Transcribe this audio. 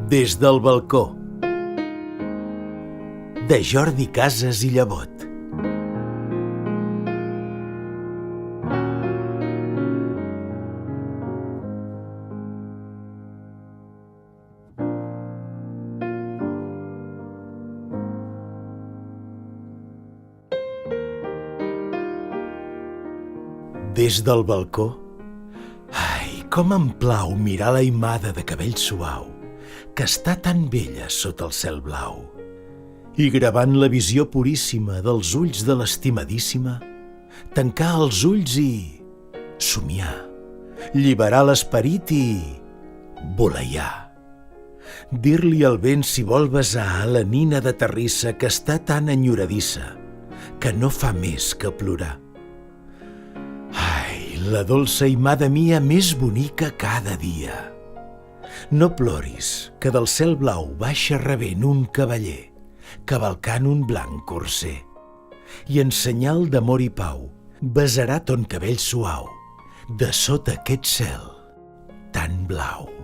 Des del balcó, de Jordi Casas i Llevot. Des del balcó, ai, com em plau mirar la imada de cabell suau que està tan bella sota el cel blau, i gravant la visió puríssima dels ulls de l'estimadíssima, tancar els ulls i somiar, lliberar l'esperit i voleiar. Dir-li al vent si vol besar a la nina de terrissa que està tan enyoradissa que no fa més que plorar. Ai, la dolça imada mia més bonica cada dia. No ploris, que del cel blau baixa rebent un cavaller, cavalcant un blanc corser, i en senyal d'amor i pau besarà ton cabell suau de sota aquest cel tan blau.